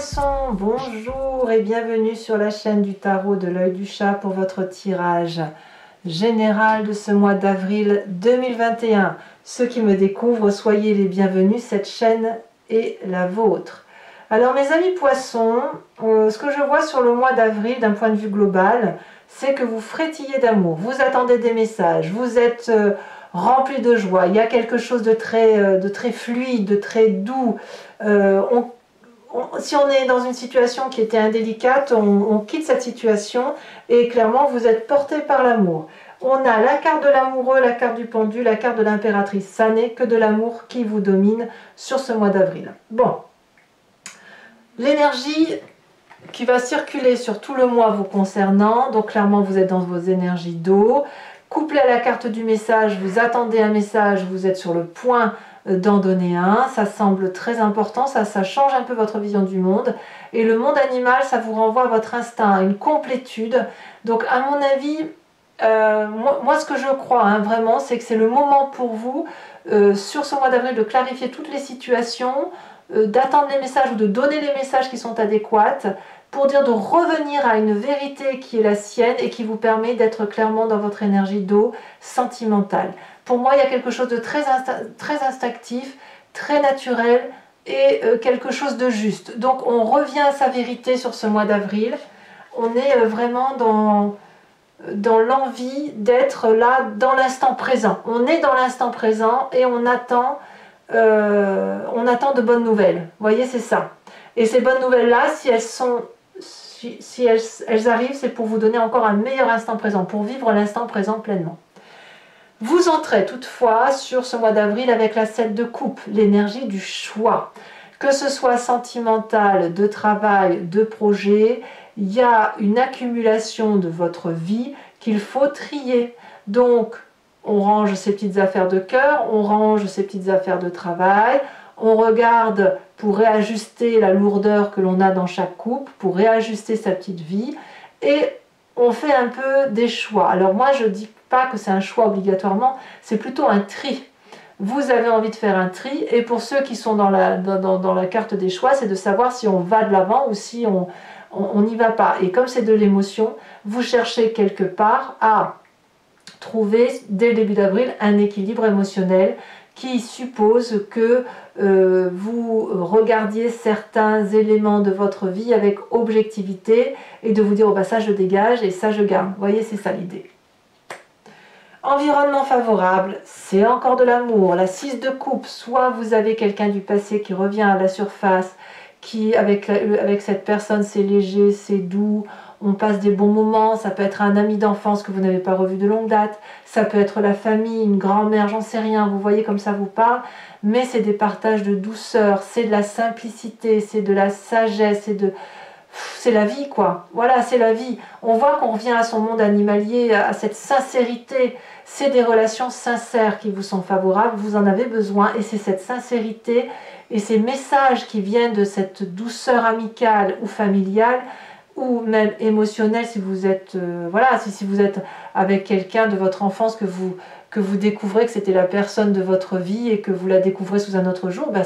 Poissons, bonjour et bienvenue sur la chaîne du tarot de l'œil du chat pour votre tirage général de ce mois d'avril 2021. Ceux qui me découvrent, soyez les bienvenus, cette chaîne est la vôtre. Alors mes amis Poissons, ce que je vois sur le mois d'avril d'un point de vue global, c'est que vous frétillez d'amour, vous attendez des messages, vous êtes remplis de joie, il y a quelque chose de très fluide, de très doux. Si on est dans une situation qui était indélicate, on quitte cette situation et clairement vous êtes porté par l'amour. On a la carte de l'amoureux, la carte du pendu, la carte de l'impératrice. Ça n'est que de l'amour qui vous domine sur ce mois d'avril. Bon, l'énergie qui va circuler sur tout le mois vous concernant, donc clairement vous êtes dans vos énergies d'eau. Couplé à la carte du message, vous attendez un message, vous êtes sur le point d'en donner un, ça semble très important, ça change un peu votre vision du monde. Et le monde animal, ça vous renvoie à votre instinct, à une complétude. Donc à mon avis, moi ce que je crois vraiment, c'est que c'est le moment pour vous, sur ce mois d'avril, de clarifier toutes les situations, d'attendre les messages ou de donner les messages qui sont adéquats, pour dire de revenir à une vérité qui est la sienne et qui vous permet d'être clairement dans votre énergie d'eau sentimentale. Pour moi, il y a quelque chose de très instinctif, très naturel et quelque chose de juste. Donc on revient à sa vérité sur ce mois d'avril. On est vraiment dans l'envie d'être là dans l'instant présent. On est dans l'instant présent et on attend de bonnes nouvelles. Vous voyez, c'est ça. Et ces bonnes nouvelles-là, si elles arrivent, c'est pour vous donner encore un meilleur instant présent, pour vivre l'instant présent pleinement. Vous entrez toutefois sur ce mois d'avril avec la 7 de coupe, l'énergie du choix. Que ce soit sentimental, de travail, de projet, il y a une accumulation de votre vie qu'il faut trier. Donc, on range ses petites affaires de cœur, on range ses petites affaires de travail, on regarde pour réajuster la lourdeur que l'on a dans chaque coupe, pour réajuster sa petite vie, et on fait un peu des choix. Alors moi, je dis pas que c'est un choix obligatoirement, c'est plutôt un tri. Vous avez envie de faire un tri, et pour ceux qui sont dans la carte des choix, c'est de savoir si on va de l'avant ou si on n'y va pas. Et comme c'est de l'émotion, vous cherchez quelque part à trouver, dès le début d'avril, un équilibre émotionnel qui suppose que vous regardiez certains éléments de votre vie avec objectivité et de vous dire, oh bah ça je dégage et ça je garde. Vous voyez, c'est ça l'idée. Environnement favorable, c'est encore de l'amour. La 6 de coupe, soit vous avez quelqu'un du passé qui revient à la surface, qui avec cette personne c'est léger, c'est doux, on passe des bons moments, ça peut être un ami d'enfance que vous n'avez pas revu de longue date, ça peut être la famille, une grand-mère, j'en sais rien, vous voyez comme ça vous parle, mais c'est des partages de douceur, c'est de la simplicité, c'est de la sagesse, c'est la vie quoi, voilà c'est la vie. On voit qu'on revient à son monde animalier, à cette sincérité, c'est des relations sincères qui vous sont favorables, vous en avez besoin et c'est cette sincérité et ces messages qui viennent de cette douceur amicale ou familiale ou même émotionnelle si vous êtes, voilà, si vous êtes avec quelqu'un de votre enfance que vous découvrez que c'était la personne de votre vie et que vous la découvrez sous un autre jour, ben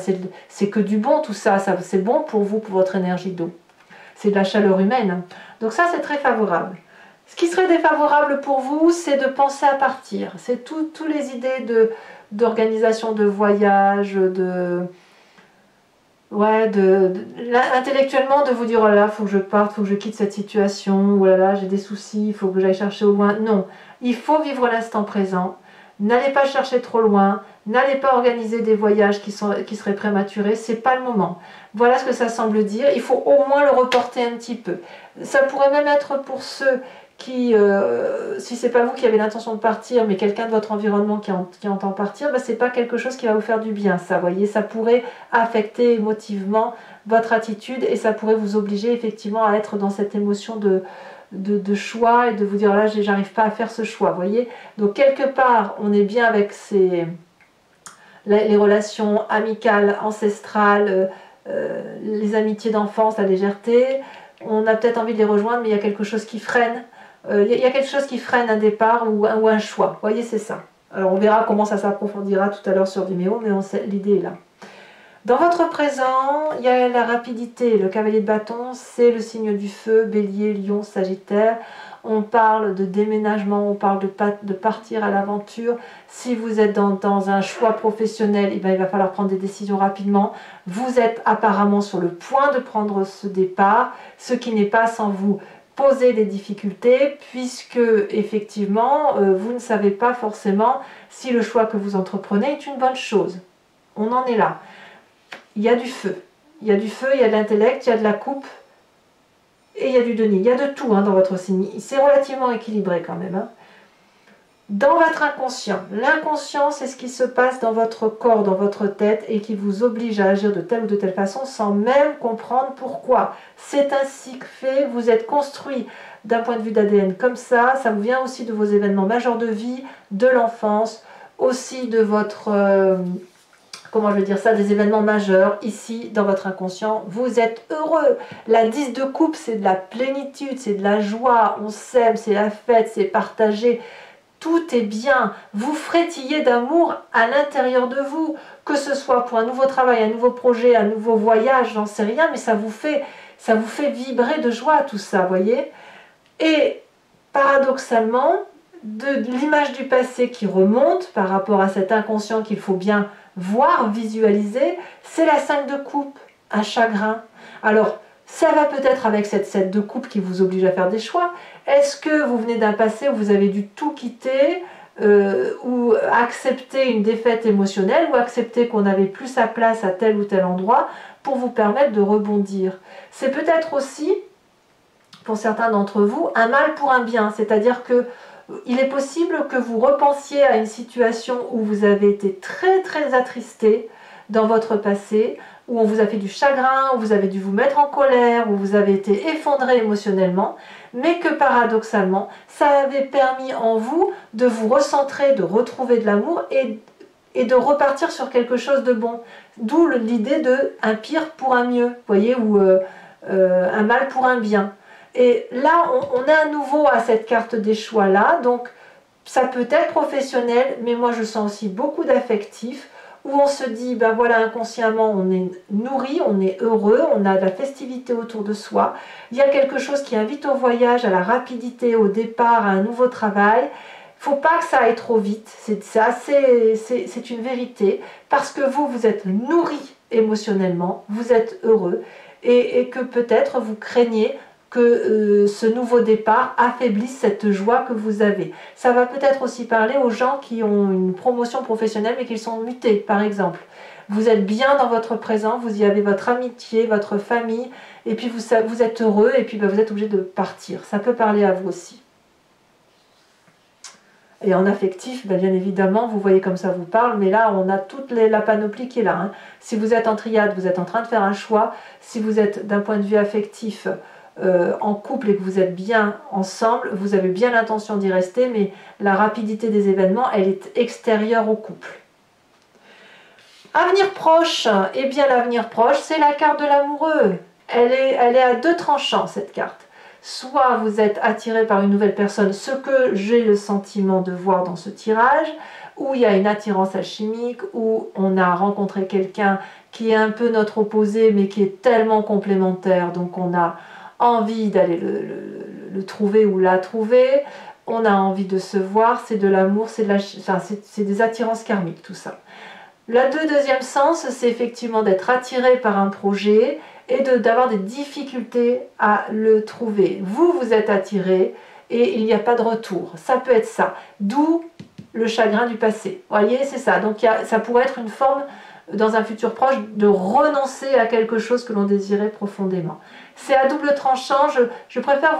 c'est que du bon tout ça, c'est bon pour vous, pour votre énergie d'eau. C'est de la chaleur humaine. Donc ça, c'est très favorable. Ce qui serait défavorable pour vous, c'est de penser à partir. C'est toutes les idées d'organisation de voyage, intellectuellement de vous dire, oh là là, il faut que je parte, il faut que je quitte cette situation, oh là là, j'ai des soucis, il faut que j'aille chercher au loin. Non, il faut vivre l'instant présent. N'allez pas chercher trop loin, n'allez pas organiser des voyages qui seraient prématurés, c'est pas le moment. Voilà ce que ça semble dire, il faut au moins le reporter un petit peu. Ça pourrait même être pour ceux qui, si c'est pas vous qui avez l'intention de partir, mais quelqu'un de votre environnement qui entend partir, ben c'est pas quelque chose qui va vous faire du bien, ça, voyez, ça pourrait affecter émotivement votre attitude et ça pourrait vous obliger effectivement à être dans cette émotion de choix et de vous dire là j'arrive pas à faire ce choix, voyez. Donc quelque part on est bien avec les relations amicales, ancestrales, les amitiés d'enfance, la légèreté, on a peut-être envie de les rejoindre mais il y a quelque chose qui freine, il y a quelque chose qui freine un départ ou un choix, voyez, c'est ça. Alors on verra comment ça s'approfondira tout à l'heure sur Vimeo, mais l'idée est là. Dans votre présent, il y a la rapidité. Le cavalier de bâton, c'est le signe du feu, bélier, lion, sagittaire. On parle de déménagement, on parle de partir à l'aventure. Si vous êtes dans un choix professionnel, il va falloir prendre des décisions rapidement. Vous êtes apparemment sur le point de prendre ce départ, ce qui n'est pas sans vous poser des difficultés, puisque effectivement, vous ne savez pas forcément si le choix que vous entreprenez est une bonne chose. On en est là. Il y a du feu. Il y a du feu, il y a de l'intellect, il y a de la coupe et il y a du denier. Il y a de tout dans votre signe. C'est relativement équilibré quand même. Dans votre inconscient. L'inconscient, c'est ce qui se passe dans votre corps, dans votre tête et qui vous oblige à agir de telle ou de telle façon sans même comprendre pourquoi. C'est ainsi que fait, vous êtes construit d'un point de vue d'ADN comme ça. Ça vous vient aussi de vos événements majeurs de vie, de l'enfance, aussi de votre... comment je vais dire ça, des événements majeurs, ici, dans votre inconscient, vous êtes heureux. La 10 de coupe, c'est de la plénitude, c'est de la joie, on s'aime, c'est la fête, c'est partagé. Tout est bien. Vous frétillez d'amour à l'intérieur de vous, que ce soit pour un nouveau travail, un nouveau projet, un nouveau voyage, j'en sais rien, mais ça vous fait vibrer de joie, tout ça, voyez. Et paradoxalement, de l'image du passé qui remonte par rapport à cet inconscient qu'il faut bien voir, visualiser, c'est la 5 de coupe, un chagrin. Alors, ça va peut-être avec cette 7 de coupe qui vous oblige à faire des choix. Est-ce que vous venez d'un passé où vous avez dû tout quitter, ou accepter une défaite émotionnelle, ou accepter qu'on n'avait plus sa place à tel ou tel endroit pour vous permettre de rebondir? C'est peut-être aussi, pour certains d'entre vous, un mal pour un bien, c'est-à-dire que il est possible que vous repensiez à une situation où vous avez été très très attristé dans votre passé, où on vous a fait du chagrin, où vous avez dû vous mettre en colère, où vous avez été effondré émotionnellement, mais que paradoxalement, ça avait permis en vous de vous recentrer, de retrouver de l'amour et de repartir sur quelque chose de bon. D'où l'idée de un pire pour un mieux, voyez, ou un mal pour un bien. Et là, on est à nouveau à cette carte des choix-là, donc ça peut être professionnel, mais moi je sens aussi beaucoup d'affectif, où on se dit, ben voilà, inconsciemment, on est nourri, on est heureux, on a de la festivité autour de soi, il y a quelque chose qui invite au voyage, à la rapidité, au départ, à un nouveau travail. Il ne faut pas que ça aille trop vite, c'est une vérité, parce que vous êtes nourri émotionnellement, vous êtes heureux, et que peut-être vous craignez que ce nouveau départ affaiblisse cette joie que vous avez. Ça va peut-être aussi parler aux gens qui ont une promotion professionnelle mais qui sont mutés, par exemple. Vous êtes bien dans votre présent, vous y avez votre amitié, votre famille, et puis vous êtes heureux, et puis vous êtes obligé de partir. Ça peut parler à vous aussi. Et en affectif, bien évidemment, vous voyez comme ça vous parle, mais là, on a toute la panoplie qui est là. Si vous êtes en triade, vous êtes en train de faire un choix. Si vous êtes d'un point de vue affectif, en couple et que vous êtes bien ensemble, vous avez bien l'intention d'y rester, mais la rapidité des événements, elle est extérieure au couple. Avenir proche, eh bien l'avenir proche, c'est la carte de l'amoureux. Elle est à deux tranchants, cette carte. Soit vous êtes attiré par une nouvelle personne, ce que j'ai le sentiment de voir dans ce tirage, où il y a une attirance alchimique, où on a rencontré quelqu'un qui est un peu notre opposé, mais qui est tellement complémentaire, donc on a envie d'aller le trouver ou la trouver, on a envie de se voir, c'est de l'amour, c'est des attirances karmiques, tout ça. Le deuxième sens, c'est effectivement d'être attiré par un projet et d'avoir des difficultés à le trouver. Vous êtes attiré et il n'y a pas de retour. Ça peut être ça. D'où le chagrin du passé. Vous voyez, c'est ça. Donc ça pourrait être une forme, dans un futur proche, de renoncer à quelque chose que l'on désirait profondément. C'est à double tranchant. Je préfère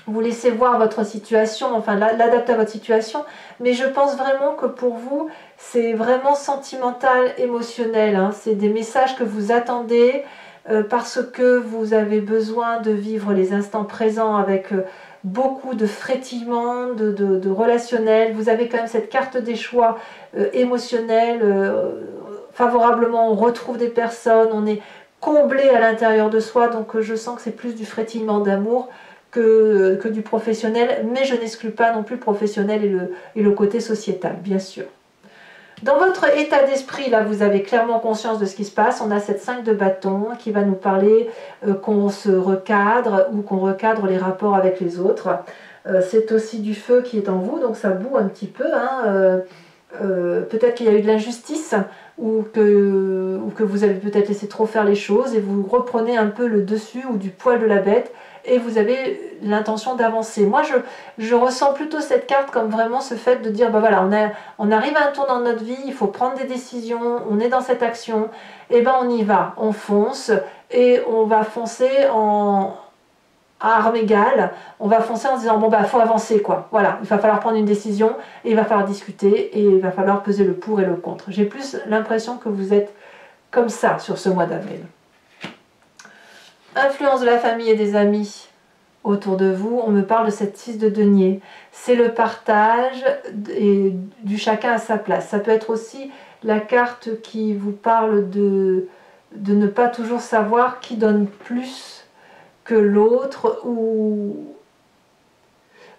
vous laisser voir votre situation, enfin l'adapter à votre situation, mais je pense vraiment que pour vous, c'est vraiment sentimental, émotionnel. C'est des messages que vous attendez parce que vous avez besoin de vivre les instants présents avec beaucoup de frétillement, de relationnel. Vous avez quand même cette carte des choix émotionnels. Favorablement, on retrouve des personnes, on est comblé à l'intérieur de soi, donc je sens que c'est plus du frétillement d'amour que du professionnel, mais je n'exclus pas non plus le professionnel et le côté sociétal, bien sûr. Dans votre état d'esprit, là, vous avez clairement conscience de ce qui se passe. On a cette 5 de bâton qui va nous parler qu'on se recadre ou qu'on recadre les rapports avec les autres. C'est aussi du feu qui est en vous, donc ça boue un petit peu. Hein, peut-être qu'il y a eu de l'injustice ou que vous avez peut-être laissé trop faire les choses et vous reprenez un peu le dessus ou du poil de la bête et vous avez l'intention d'avancer. Moi, je ressens plutôt cette carte comme vraiment ce fait de dire, bah voilà, on arrive à un tour dans notre vie, il faut prendre des décisions, on est dans cette action, et ben on y va, on fonce et on va foncer à armes égales, on va foncer en se disant, bon bah faut avancer quoi, voilà, il va falloir prendre une décision, et il va falloir discuter, et il va falloir peser le pour et le contre. J'ai plus l'impression que vous êtes comme ça sur ce mois d'avril. Influence de la famille et des amis autour de vous, on me parle de cette 6 de denier, c'est le partage et du chacun à sa place. Ça peut être aussi la carte qui vous parle de ne pas toujours savoir qui donne plus que l'autre, ou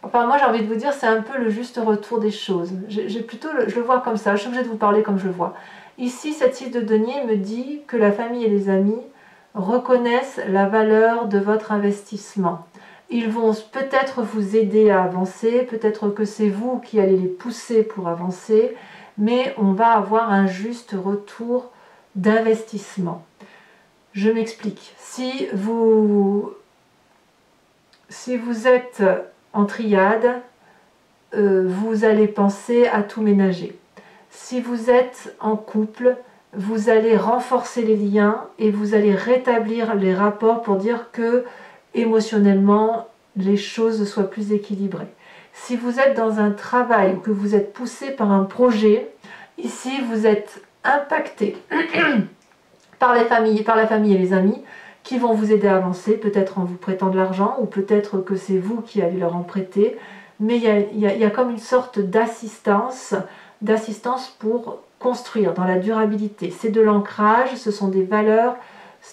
enfin moi j'ai envie de vous dire c'est un peu le juste retour des choses. Je le vois comme ça, je suis obligée de vous parler comme je le vois. Ici cette 6 de denier me dit que la famille et les amis reconnaissent la valeur de votre investissement. Ils vont peut-être vous aider à avancer, peut-être que c'est vous qui allez les pousser pour avancer, mais on va avoir un juste retour d'investissement. Je m'explique. Si vous êtes en triade, vous allez penser à tout ménager. Si vous êtes en couple, vous allez renforcer les liens et vous allez rétablir les rapports pour dire que émotionnellement les choses soient plus équilibrées. Si vous êtes dans un travail ou que vous êtes poussé par un projet, ici vous êtes impacté par la famille et les amis qui vont vous aider à avancer, peut-être en vous prêtant de l'argent ou peut-être que c'est vous qui allez leur en prêter, mais il y a comme une sorte d'assistance pour construire dans la durabilité. C'est de l'ancrage, ce sont des valeurs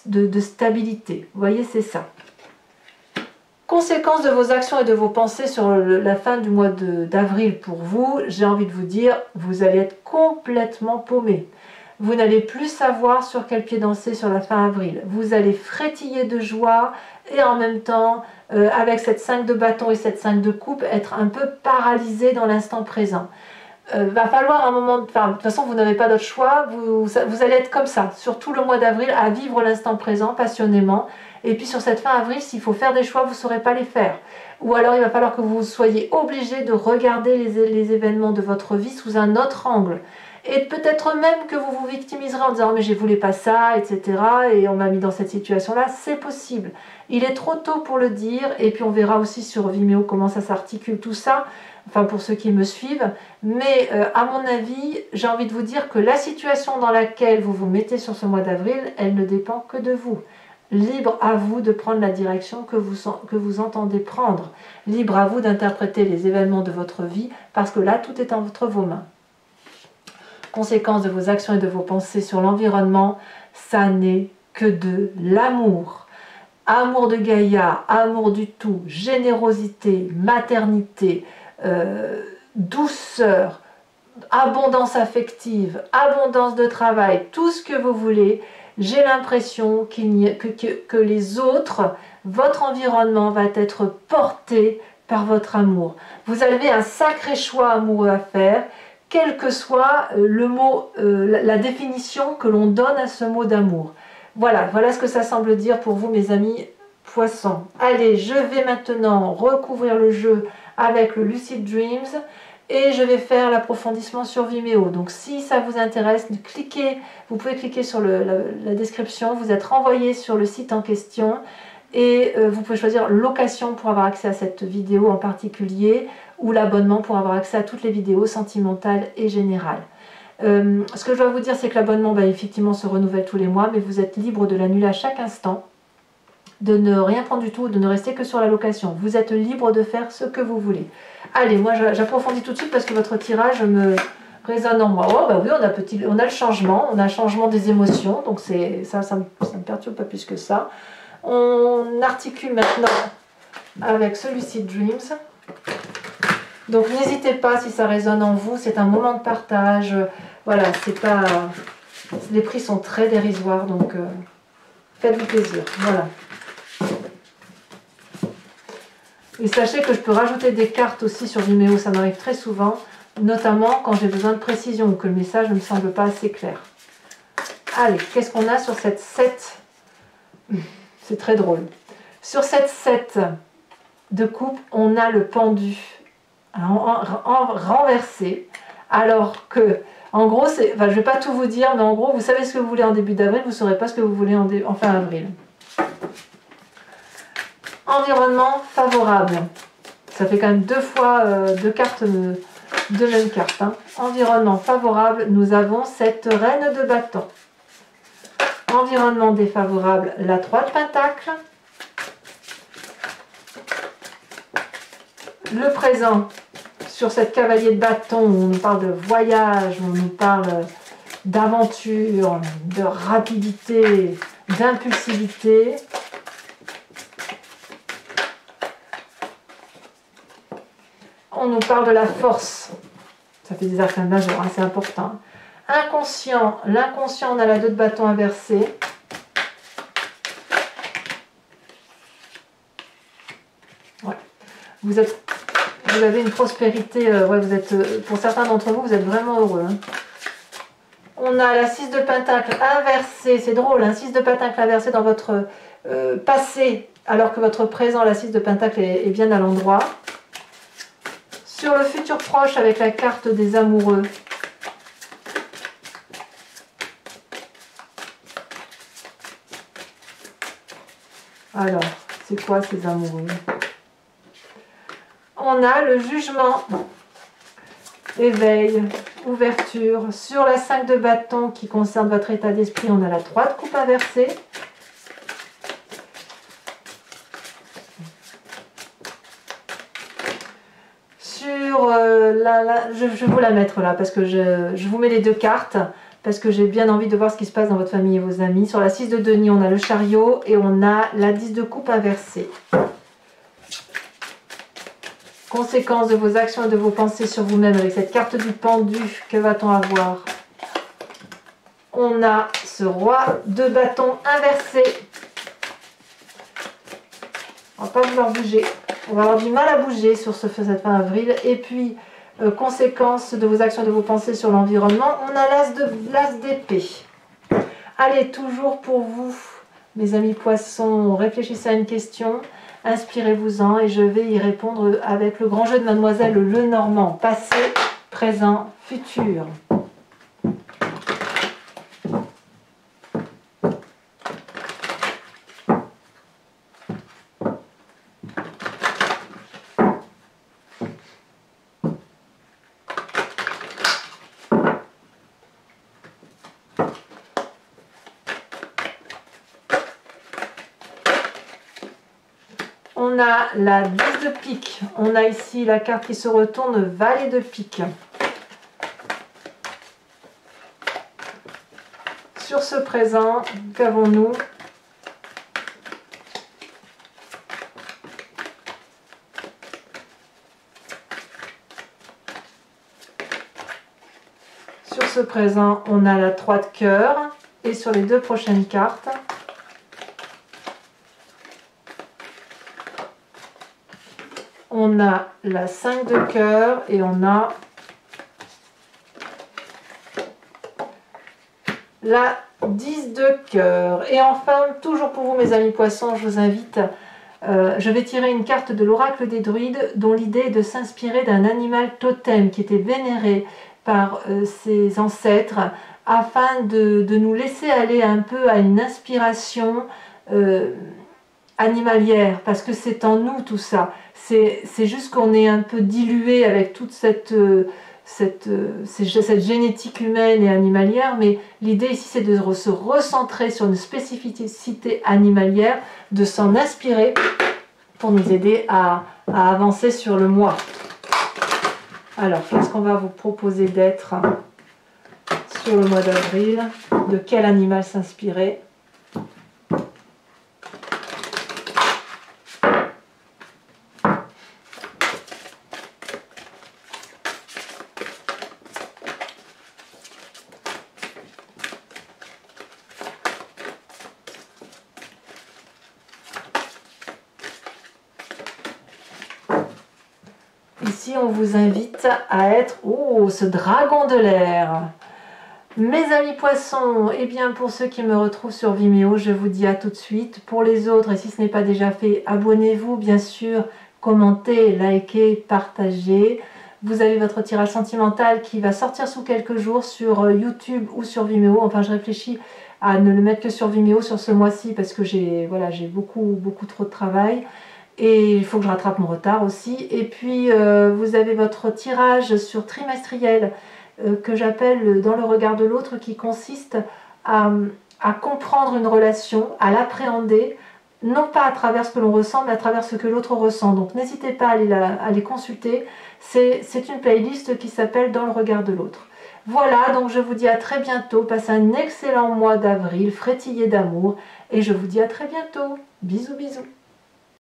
de stabilité. Vous voyez, c'est ça. Conséquence de vos actions et de vos pensées sur la fin du mois d'avril pour vous, j'ai envie de vous dire, vous allez être complètement paumé. Vous n'allez plus savoir sur quel pied danser sur la fin avril. Vous allez frétiller de joie et en même temps, avec cette 5 de bâton et cette 5 de coupe, être un peu paralysé dans l'instant présent. Va falloir un moment, enfin, de toute façon vous n'avez pas d'autre choix, vous allez être comme ça, sur tout le mois d'avril, à vivre l'instant présent passionnément, et puis sur cette fin avril, s'il faut faire des choix, vous ne saurez pas les faire. Ou alors il va falloir que vous soyez obligé de regarder les événements de votre vie sous un autre angle. Et peut-être même que vous vous victimiserez en disant « mais je voulais pas ça, etc. et on m'a mis dans cette situation-là », c'est possible. Il est trop tôt pour le dire, et puis on verra aussi sur Vimeo comment ça s'articule tout ça, enfin pour ceux qui me suivent, mais à mon avis, j'ai envie de vous dire que la situation dans laquelle vous vous mettez sur ce mois d'avril, elle ne dépend que de vous. Libre à vous de prendre la direction que vous entendez prendre. Libre à vous d'interpréter les événements de votre vie, parce que là, tout est entre vos mains. Conséquence de vos actions et de vos pensées sur l'environnement, ça n'est que de l'amour. Amour de Gaïa, amour du tout, générosité, maternité, douceur, abondance affective, abondance de travail, tout ce que vous voulez. J'ai l'impression que les autres, votre environnement va être porté par votre amour. Vous avez un sacré choix amoureux à faire, quel que soit le mot, la définition que l'on donne à ce mot d'amour. Voilà ce que ça semble dire pour vous, mes amis poissons. Allez, je vais maintenant recouvrir le jeu avec le Lucid Dreams et je vais faire l'approfondissement sur Vimeo. Donc si ça vous intéresse, vous pouvez cliquer sur la description, vous êtes renvoyé sur le site en question et vous pouvez choisir location pour avoir accès à cette vidéo en particulier ou l'abonnement pour avoir accès à toutes les vidéos sentimentales et générales. Ce que je dois vous dire, c'est que l'abonnement effectivement se renouvelle tous les mois, mais vous êtes libre de l'annuler à chaque instant, de ne rien prendre du tout, de ne rester que sur la location. Vous êtes libre de faire ce que vous voulez. Allez, moi j'approfondis tout de suite parce que votre tirage me résonne en moi. Oh bah oui, on a le changement, on a le changement des émotions, donc ça me perturbe pas plus que ça. On articule maintenant avec ce Lucid Dreams. Donc n'hésitez pas si ça résonne en vous, c'est un moment de partage. Voilà, c'est pas... Les prix sont très dérisoires, donc faites-vous plaisir. Voilà. Et sachez que je peux rajouter des cartes aussi sur Vimeo, ça m'arrive très souvent, notamment quand j'ai besoin de précision ou que le message ne me semble pas assez clair. Allez, qu'est-ce qu'on a sur cette 7? C'est très drôle. Sur cette 7 de coupe, on a le pendu renversé, alors que, en gros, enfin, je ne vais pas tout vous dire, mais en gros, vous savez ce que vous voulez en début d'avril, vous ne saurez pas ce que vous voulez en fin avril. Environnement favorable. Ça fait quand même deux fois deux cartes, deux mêmes cartes. Hein. Environnement favorable, nous avons cette reine de bâton. Environnement défavorable, la 3 de pentacle. Le présent, sur cette cavalier de bâton, on nous parle de voyage, on nous parle d'aventure, de rapidité, d'impulsivité. On nous parle de la force. Ça fait des arcanes majeurs, hein, c'est important. Inconscient, l'inconscient, on a la 2 de bâton inversée. Ouais. Vous avez une prospérité, ouais, vous êtes, pour certains d'entre vous, vous êtes vraiment heureux. Hein. On a la 6 de pentacle inversée, c'est drôle, hein, 6 de pentacle inversée dans votre passé, alors que votre présent, la 6 de pentacle, est bien à l'endroit. Sur le futur proche, avec la carte des amoureux. Alors, c'est quoi ces amoureux? On a le jugement, éveil, ouverture. Sur la 5 de bâton qui concerne votre état d'esprit, on a la 3 de coupe inversée. Sur je vais vous la mettre là parce que je vous mets les deux cartes parce que j'ai bien envie de voir ce qui se passe dans votre famille et vos amis. Sur la 6 de denier, on a le chariot et on a la 10 de coupe inversée. Conséquence de vos actions et de vos pensées sur vous-même avec cette carte du pendu, que va-t-on avoir? On a ce roi de bâton inversé. On va pas vouloir bouger. On va avoir du mal à bouger sur cette fin avril. Et puis, conséquence de vos actions et de vos pensées sur l'environnement, on a l'as d'épée. Allez, toujours pour vous, mes amis poissons, réfléchissez à une question. Inspirez-vous-en et je vais y répondre avec le grand jeu de Mademoiselle Lenormand. Passé, présent, futur. On a la 10 de pique. On a ici la carte qui se retourne, valet de pique. Sur ce présent, qu'avons-nous? Sur ce présent, on a la 3 de cœur. Et sur les deux prochaines cartes, on a la 5 de cœur et on a la 10 de cœur. Et enfin, toujours pour vous mes amis poissons, je vous invite, je vais tirer une carte de l'oracle des druides dont l'idée est de s'inspirer d'un animal totem qui était vénéré par ses ancêtres afin de nous laisser aller un peu à une inspiration animalière, parce que c'est en nous tout ça. C'est juste qu'on est un peu dilué avec toute cette génétique humaine et animalière, mais l'idée ici c'est de se recentrer sur une spécificité animalière, de s'en inspirer pour nous aider à avancer sur le moi. Alors, qu'est-ce qu'on va vous proposer d'être sur le mois d'avril? De quel animal s'inspirer? Ici, on vous invite à être, oh, ce dragon de l'air. Mes amis poissons, et bien pour ceux qui me retrouvent sur Vimeo, je vous dis à tout de suite. Pour les autres, et si ce n'est pas déjà fait, abonnez-vous bien sûr, commentez, likez, partagez. Vous avez votre tirage sentimental qui va sortir sous quelques jours sur YouTube ou sur Vimeo. Enfin, je réfléchis à ne le mettre que sur Vimeo sur ce mois-ci parce que j'ai beaucoup trop de travail. Et il faut que je rattrape mon retard aussi. Et puis, vous avez votre tirage sur trimestriel que j'appelle dans le regard de l'autre, qui consiste à comprendre une relation, à l'appréhender, non pas à travers ce que l'on ressent, mais à travers ce que l'autre ressent. Donc n'hésitez pas à les consulter. C'est une playlist qui s'appelle Dans le regard de l'autre. Voilà, donc je vous dis à très bientôt. Passez un excellent mois d'avril, frétillé d'amour. Et je vous dis à très bientôt. Bisous, bisous.